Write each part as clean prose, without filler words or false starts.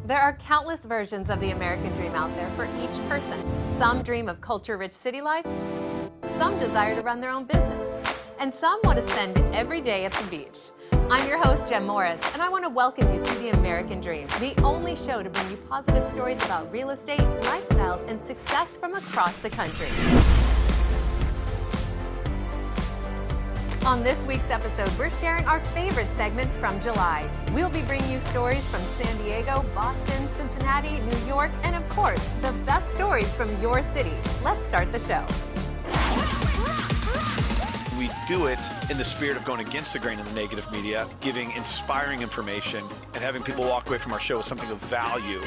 There are countless versions of the American dream out there for each person. Some dream of culture-rich city life, some desire to run their own business, and some want to spend every day at the beach. I'm your host, Jem Morris, and I want to welcome you to The American Dream, the only show to bring you positive stories about real estate, lifestyles, and success from across the country. On this week's episode, we're sharing our favorite segments from July. We'll be bringing you stories from San Diego, Boston, Cincinnati, New York, and of course, the best stories from your city. Let's start the show. We do it in the spirit of going against the grain of the negative media, giving inspiring information, and having people walk away from our show with something of value.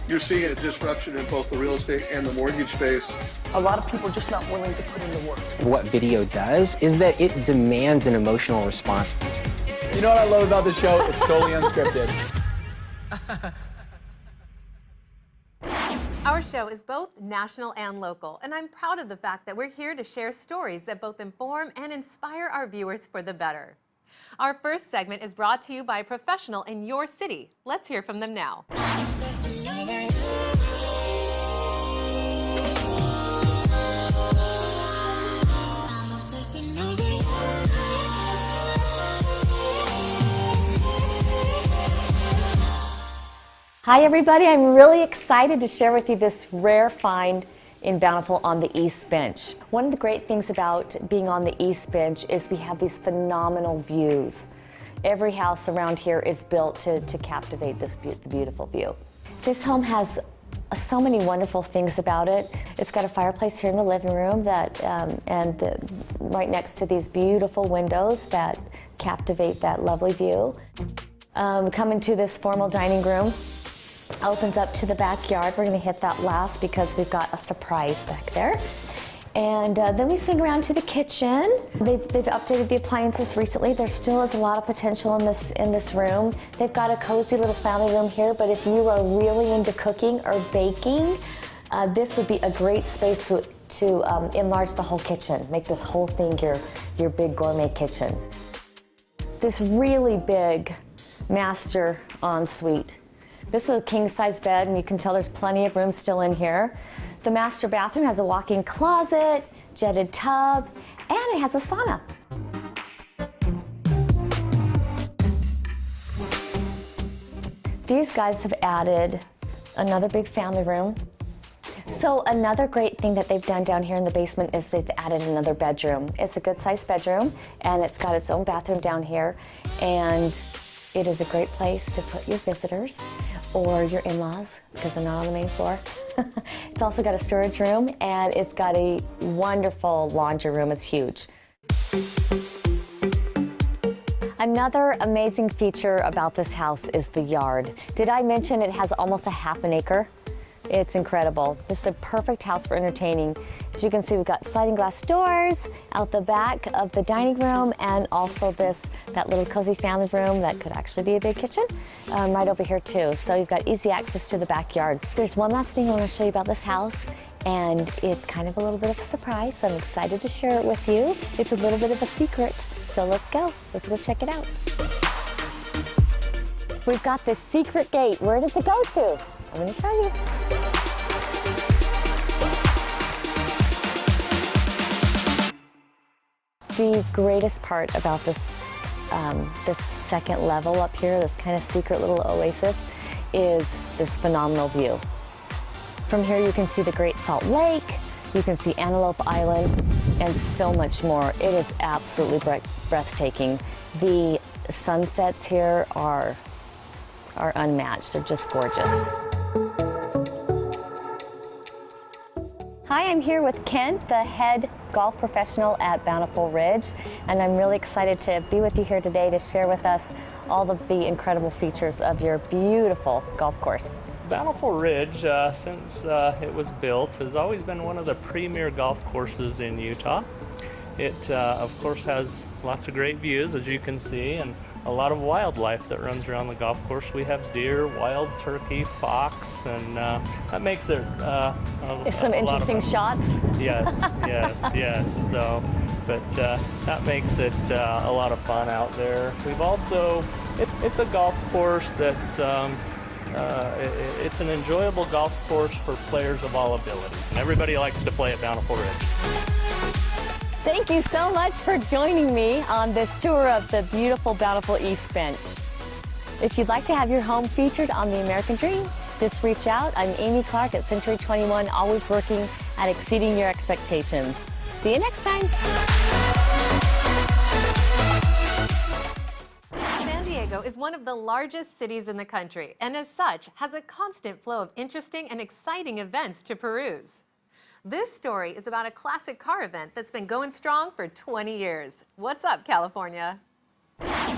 You're seeing a disruption in both the real estate and the mortgage space. A lot of people are just not willing to put in the work. What video does is that it demands an emotional response. You know what I love about the show? It's totally unscripted. Our show is both national and local, and I'm proud of the fact that we're here to share stories that both inform and inspire our viewers for the better. Our first segment is brought to you by a professional in your city. Let's hear from them now. Hi everybody, I'm really excited to share with you this rare find in Bountiful on the East Bench. One of the great things about being on the East Bench is we have these phenomenal views. Every house around here is built to captivate this beautiful view. This home has so many wonderful things about it. It's got a fireplace here in the living room right next to these beautiful windows that captivate that lovely view. Coming to this formal dining room. Opens up to the backyard. We're going to hit that last because we've got a surprise back there. And then we swing around to the kitchen. They've updated the appliances recently. There still is a lot of potential in this room. They've got a cozy little family room here, but if you are really into cooking or baking, this would be a great space to enlarge the whole kitchen. Make this whole thing your big gourmet kitchen. This really big master ensuite. This is a king-size bed, and you can tell there's plenty of room still in here. The master bathroom has a walk-in closet, jetted tub, and it has a sauna. These guys have added another big family room. So another great thing that they've done down here in the basement is they've added another bedroom. It's a good-sized bedroom, and it's got its own bathroom down here, and it is a great place to put your visitors or your in-laws because they're not on the main floor. It's also got a storage room, and it's got a wonderful laundry room. It's huge. Another amazing feature about this house is the yard. Did I mention it has almost a half an acre? It's incredible. This is a perfect house for entertaining. As you can see, we've got sliding glass doors out the back of the dining room, and also that little cozy family room that could actually be a big kitchen right over here too. So you've got easy access to the backyard. There's one last thing I want to show you about this house, and it's kind of a little bit of a surprise. So I'm excited to share it with you. It's a little bit of a secret. So let's go check it out. We've got this secret gate. Where does it go to? I'm going to show you. The greatest part about this second level up here, this kind of secret little oasis, is this phenomenal view. From here you can see the Great Salt Lake, you can see Antelope Island, and so much more. It is absolutely breathtaking. The sunsets here are unmatched. They're just gorgeous. Hi, I'm here with Kent, the head golf professional at Bountiful Ridge, and I'm really excited to be with you here today to share with us all of the incredible features of your beautiful golf course. Bountiful Ridge, since it was built, has always been one of the premier golf courses in Utah. It, of course, has lots of great views, as you can see, and a lot of wildlife that runs around the golf course. We have deer, wild turkey, fox, and that makes it Some interesting shots. Yes, yes. So, but that makes it a lot of fun out there. We've also, it's a golf course that's, it's an enjoyable golf course for players of all abilities, and everybody likes to play at Bountiful Ridge. Thank you so much for joining me on this tour of the beautiful Bountiful East Bench. If you'd like to have your home featured on The American Dream, just reach out. I'm Amy Clark at Century 21, always working at exceeding your expectations. See you next time. San Diego is one of the largest cities in the country, and as such, has a constant flow of interesting and exciting events to peruse. This story is about a classic car event that's been going strong for 20 years. What's up, California? Hey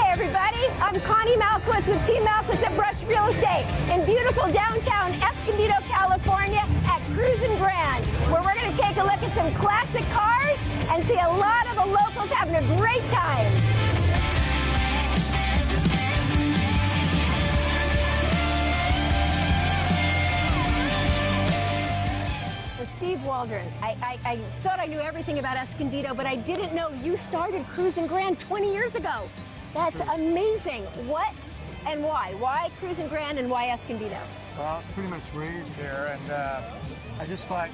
everybody, I'm Connie Malkiewicz with Team Malkiewicz at Brush Real Estate in beautiful downtown Escondido, California at Cruisin' Grand, where we're going to take a look at some classic cars and see a lot of the locals having a great time. Well, Steve Waldron, I thought I knew everything about Escondido, but I didn't know you started Cruisin' Grand 20 years ago. That's amazing. What and why? Why Cruisin' Grand and why Escondido? Well, I was pretty much raised here, and I just thought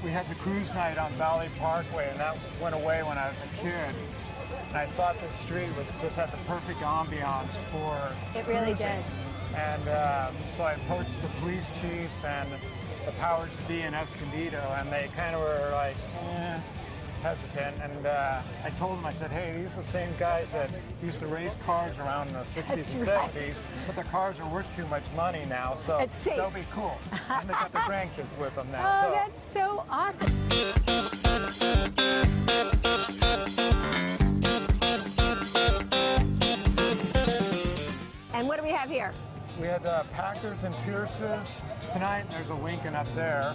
we had the cruise night on Valley Parkway, and that went away when I was a kid. And I thought this street just had the perfect ambiance for It really cruising. does. And so I approached the police chief and the powers that be in Escondido, and they kind of were like, hesitant. And I told them, I said, hey, these are the same guys that used to race cars around in the 60s That's and right. 70s, but the cars are worth too much money now, so Let's see. they'll be cool. And they got the grandkids with them now. Oh, so. that's so awesome. And what do we have here? We had Packards and Pierces tonight. There's a Lincoln up there.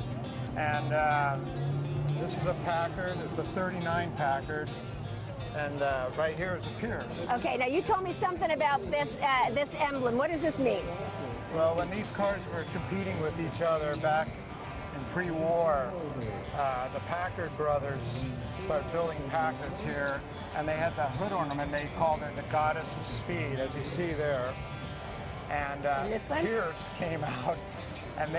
And this is a Packard. It's a 39 Packard. And right here is a Pierce. Okay, now you told me something about this this emblem. What does this mean? Well, when these cars were competing with each other back in pre-war, the Packard brothers started building Packards here, and they had the hood ornament. They called it the Goddess of Speed, as you see there. And this one? Pierce came out, and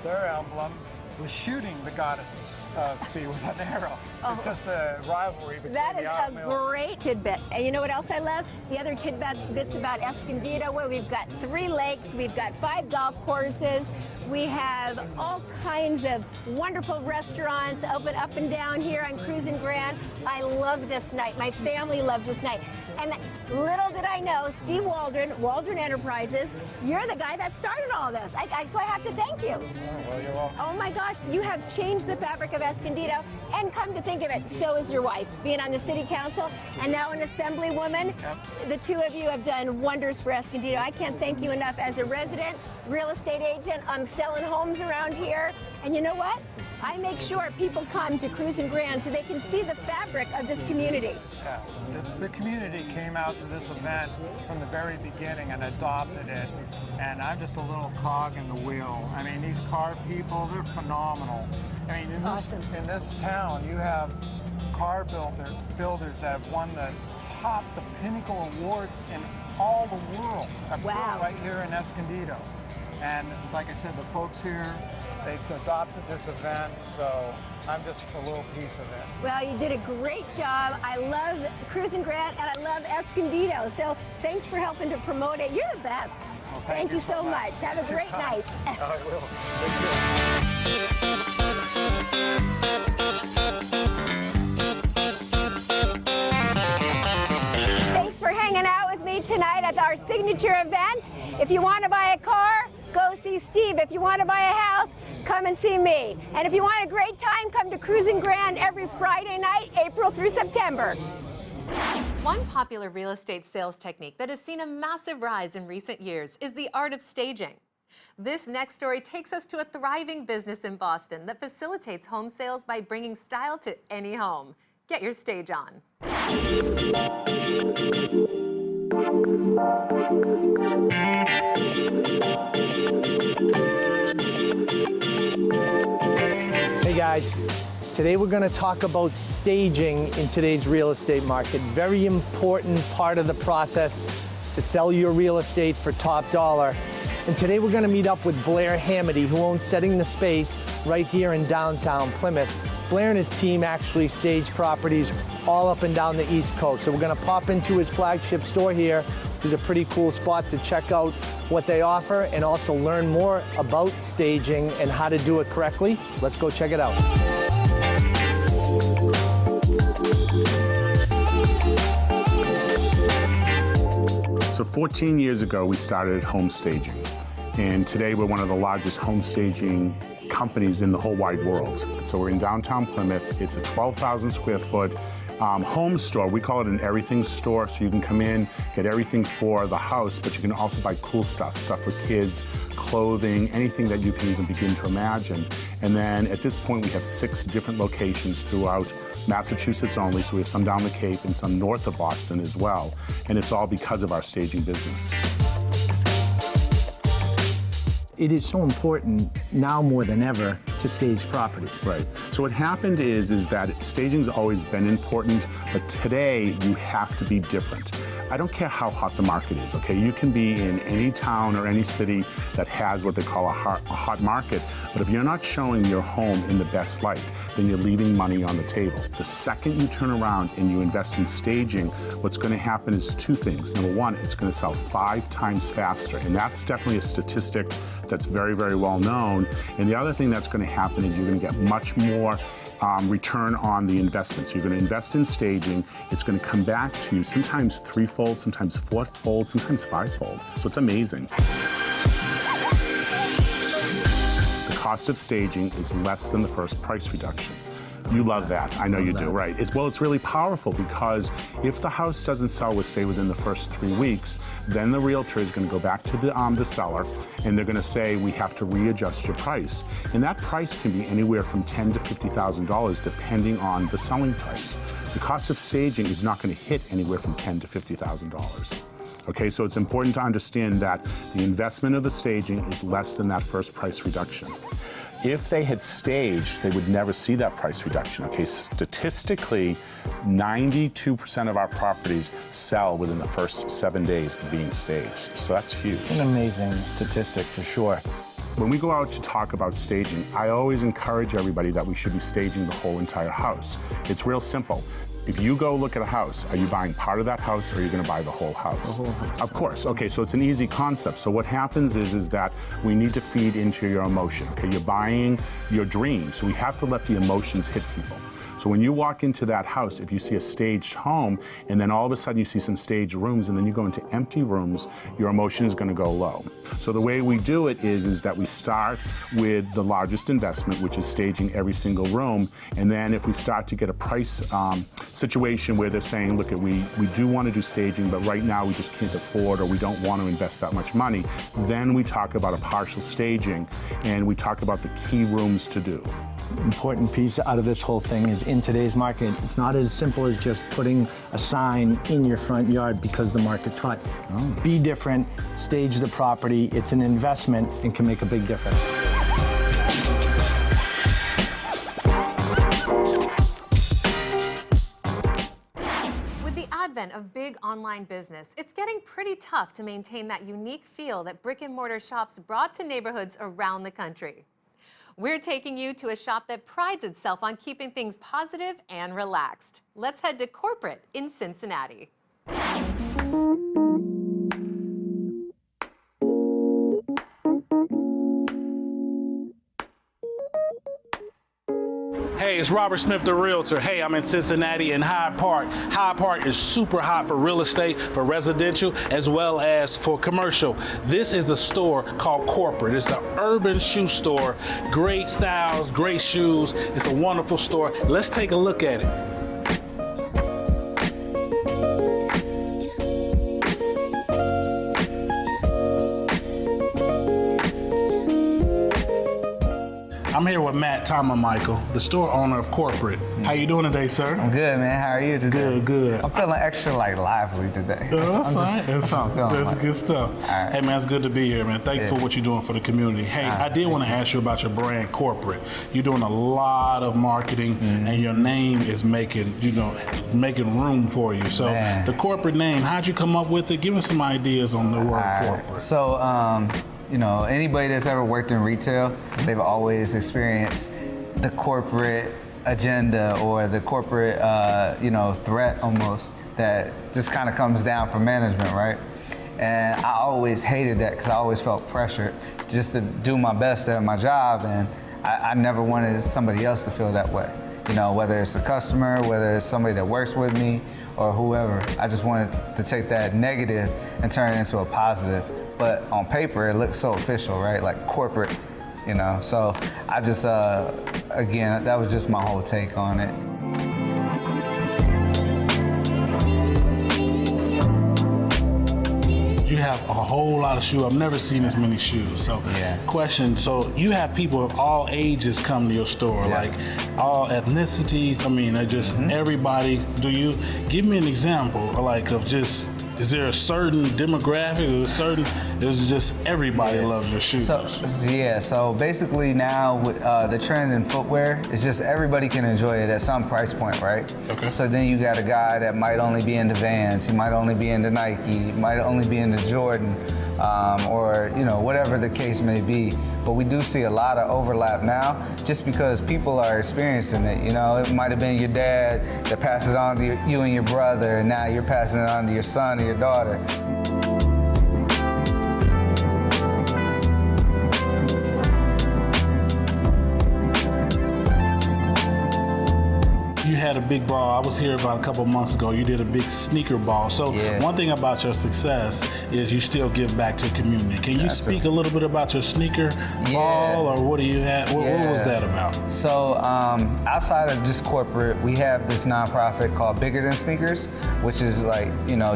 their emblem was shooting the Goddess of Speed with an arrow. It's just a rivalry between That is the a automobile. great tidbit. And you know what else I love? The other tidbits about Escondido, where we've got 3 lakes, we've got 5 golf courses, we have all kinds of wonderful restaurants open up and down here on Cruisin' Grand. I love this night. My family loves this night. And little did I know, Steve Waldron, Waldron Enterprises, you're the guy that started all this. So I have to thank you. Oh, well, you're welcome. Oh my gosh, you have changed the fabric of Escondido, and come to think of it, so is your wife, being on the city council and now an assemblywoman. Yep. The two of you have done wonders for Escondido. I can't thank you enough. As a resident, real estate agent, I'm selling homes around here, and you know what? I make sure people come to Cruisin' Grand so they can see the fabric of this community. Yeah. The community came out to this event from the very beginning and adopted it, and I'm just a little cog in the wheel. I mean, these car people, they're phenomenal. I mean, in this town, you have car builders that have won the pinnacle awards in all the world. Wow. Right here in Escondido. And like I said, the folks here, they've adopted this event, so I'm just a little piece of it. Well, you did a great job. I love Cruisin' Grand, and I love Escondido. So thanks for helping to promote it. You're the best. Well, thank you so much. Have a great night. I will. Thank you. Thanks for hanging out with me tonight at our signature event. If you want to buy a car, go see Steve. If you want to buy a house, come and see me. And if you want a great time, come to Cruisin' Grand every Friday night, April through September. One popular real estate sales technique that has seen a massive rise in recent years is the art of staging. This next story takes us to a thriving business in Boston that facilitates home sales by bringing style to any home. Get your stage on. Hey guys, today we're going to talk about staging in today's real estate market. Very important part of the process to sell your real estate for top dollar. And today we're going to meet up with Blair Hamaty, who owns Setting the Space right here in downtown Plymouth. Blair and his team actually stage properties all up and down the East Coast. So we're going to pop into his flagship store here. This is a pretty cool spot to check out what they offer and also learn more about staging and how to do it correctly. Let's go check it out. So 14 years ago, we started home staging. And today we're one of the largest home staging companies in the whole wide world. So we're in downtown Plymouth. It's a 12,000 square foot home store. We call it an everything store, so you can come in, get everything for the house, but you can also buy cool stuff for kids, clothing, anything that you can even begin to imagine. And then at this point, we have 6 different locations throughout Massachusetts only, so we have some down the Cape and some north of Boston as well. And it's all because of our staging business. It is so important now more than ever to stage properties. Right. So what happened is that staging's always been important, but today you have to be different. I don't care how hot the market is, okay? You can be in any town or any city that has what they call a hot market, but if you're not showing your home in the best light, then you're leaving money on the table. The second you turn around and you invest in staging, what's going to happen is 2 things. Number one, it's going to sell 5 times faster, and that's definitely a statistic that's very, very well known. And the other thing that's going to happen is you're going to get much more return on the investment. So you're going to invest in staging. It's going to come back to you sometimes 3-fold, sometimes 4-fold, sometimes 5-fold. So it's amazing. The cost of staging is less than the first price reduction. You love that. I know you do, right? It's really powerful because if the house doesn't sell, within the first 3 weeks, then the realtor is going to go back to the seller and they're going to say, we have to readjust your price. And that price can be anywhere from $10,000 to $50,000 depending on the selling price. The cost of staging is not going to hit anywhere from $10,000 to $50,000. Okay, so it's important to understand that the investment of the staging is less than that first price reduction. If they had staged, they would never see that price reduction. Okay, statistically, 92% of our properties sell within the first 7 days of being staged. So that's huge. It's an amazing statistic for sure. When we go out to talk about staging, I always encourage everybody that we should be staging the whole entire house. It's real simple. If you go look at a house, are you buying part of that house or are you going to buy the whole house? The whole house. Of course. Okay, so it's an easy concept. So what happens is that we need to feed into your emotion. Okay, you're buying your dream, so we have to let the emotions hit people. So when you walk into that house, if you see a staged home and then all of a sudden you see some staged rooms and then you go into empty rooms, your emotion is going to go low. So the way we do it is that we start with the largest investment, which is staging every single room. And then if we start to get a price situation where they're saying, look, we do want to do staging, but right now we just can't afford or we don't want to invest that much money, then we talk about a partial staging and we talk about the key rooms to do. Important piece out of this whole thing is in today's market, it's not as simple as just putting a sign in your front yard because the market's hot. Oh. Be different, stage the property. It's an investment and can make a big difference. With the advent of big online business, it's getting pretty tough to maintain that unique feel that brick-and-mortar shops brought to neighborhoods around the country. We're taking you to a shop that prides itself on keeping things positive and relaxed. Let's head to corporate in Cincinnati. Hey, it's Robert Smith, the Realtor. Hey, I'm in Cincinnati in Hyde Park. Hyde Park is super hot for real estate, for residential, as well as for commercial. This is a store called Corporate. It's an urban shoe store. Great styles, great shoes. It's a wonderful store. Let's take a look at it. I'm here with Matt Tomamichel, the store owner of Corporate. How you doing today, sir? I'm good, man. How are you today? Good. I'm feeling extra lively today. That's all right. That's good stuff. Right. Hey, man, it's good to be here, man. Thanks for what you're doing for the community. Hey, I did want to ask you about your brand, Corporate. You're doing a lot of marketing, and your name is making room for you. So the Corporate name, how'd you come up with it? Give us some ideas on the word Corporate. So, anybody that's ever worked in retail, they've always experienced the corporate agenda or the corporate, threat almost that just kind of comes down from management, right? And I always hated that because I always felt pressured just to do my best at my job, and I never wanted somebody else to feel that way. Whether it's a customer, whether it's somebody that works with me or whoever, I just wanted to take that negative and turn it into a positive. But on paper, it looks so official, right? Like corporate, So I just, again, that was just my whole take on it. You have a whole lot of shoes. I've never seen as many shoes. So, question, so you have people of all ages come to your store, like all ethnicities. I mean, they're just everybody. Do you give me an example, of just, is there a certain demographic, is it just everybody loves your shoes? So basically now with the trend in footwear is just everybody can enjoy it at some price point, right? Okay. So then you got a guy that might only be into Vans, he might only be into Nike, he might only be into Jordan, or whatever the case may be. But we do see a lot of overlap now just because people are experiencing it. It might have been your dad that passed it on to you and your brother, and now you're passing it on to your son or your daughter. You had a big ball. I was here about a couple months ago. You did a big sneaker ball. So one thing about your success is you still give back to the community. Can you speak a little bit about your sneaker ball, or what do you have? What was that about? So outside of just corporate, we have this nonprofit called Bigger Than Sneakers, which is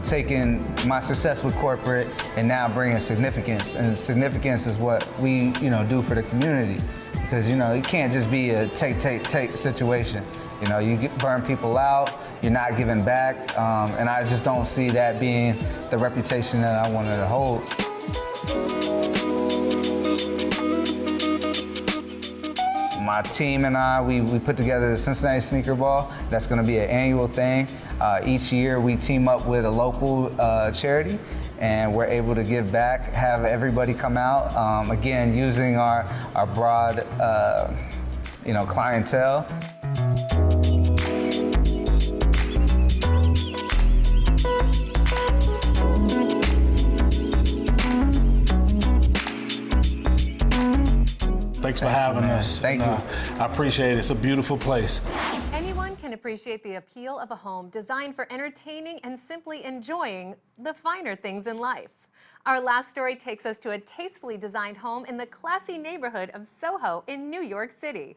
taking my success with corporate and now bringing significance. And significance is what we do for the community, because it can't just be a take situation. You burn people out, you're not giving back, and I just don't see that being the reputation that I wanted to hold. My team and I, we put together the Cincinnati Sneaker Ball. That's going to be an annual thing. Each year we team up with a local charity, and we're able to give back, have everybody come out, again, using our broad clientele. Thanks for having us. Thank you. I appreciate it. It's a beautiful place. Anyone can appreciate the appeal of a home designed for entertaining and simply enjoying the finer things in life. Our last story takes us to a tastefully designed home in the classy neighborhood of Soho in New York City.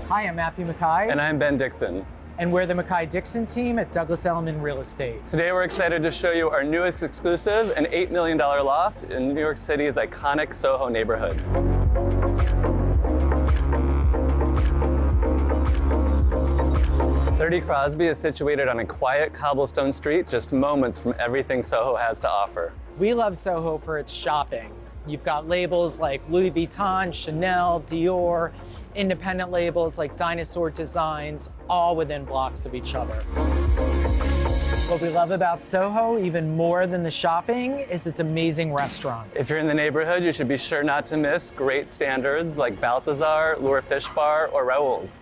Hi, I'm Matthew Mackay. And I'm Ben Dixon. And we're the Mackay-Dixon team at Douglas Elliman Real Estate. Today we're excited to show you our newest exclusive, an $8 million loft in New York City's iconic Soho neighborhood. .30 Crosby is situated on a quiet cobblestone street just moments from everything Soho has to offer. We love Soho for its shopping. You've got labels like Louis Vuitton, Chanel, Dior, independent labels like Dinosaur Designs, all within blocks of each other. What we love about Soho, even more than the shopping, is its amazing restaurants. If you're in the neighborhood, you should be sure not to miss great standards like Balthazar, Lure Fish Bar, or Raoul's.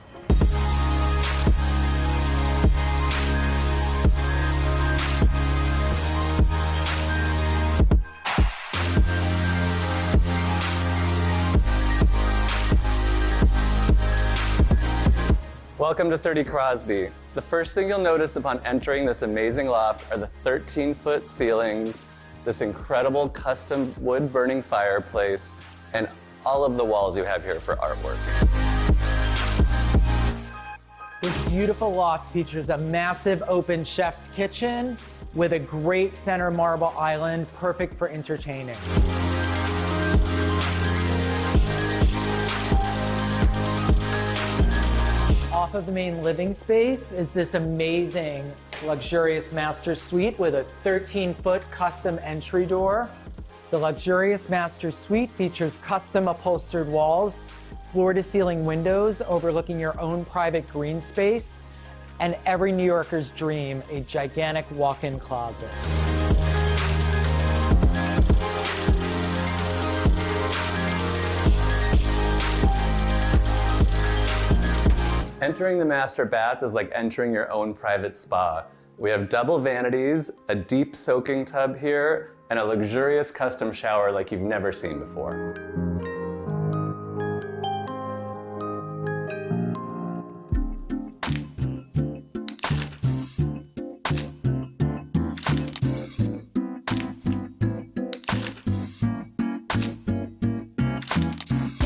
Welcome to 30 Crosby. The first thing you'll notice upon entering this amazing loft are the 13-foot ceilings, this incredible custom wood-burning fireplace, and all of the walls you have here for artwork. This beautiful loft features a massive open chef's kitchen with a great center marble island, perfect for entertaining. Off of the main living space is this amazing, luxurious master suite with a 13-foot custom entry door. The luxurious master suite features custom upholstered walls, floor-to-ceiling windows overlooking your own private green space, and every New Yorker's dream, a gigantic walk-in closet. Entering the master bath is like entering your own private spa. We have double vanities, a deep soaking tub here, and a luxurious custom shower like you've never seen before.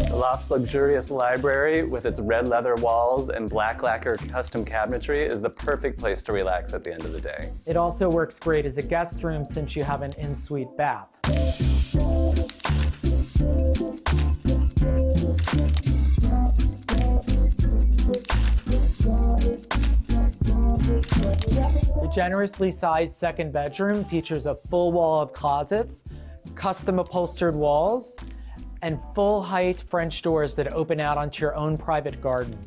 The loft's luxurious library with its red leather walls and black lacquer custom cabinetry is the perfect place to relax at the end of the day. It also works great as a guest room since you have an in-suite bath. The generously sized second bedroom features a full wall of closets, custom upholstered walls, and full-height French doors that open out onto your own private garden.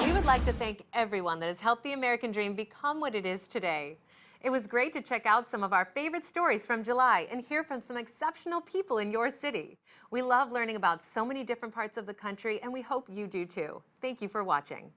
We would like to thank everyone that has helped the American dream become what it is today. It was great to check out some of our favorite stories from July and hear from some exceptional people in your city. We love learning about so many different parts of the country, and we hope you do too. Thank you for watching.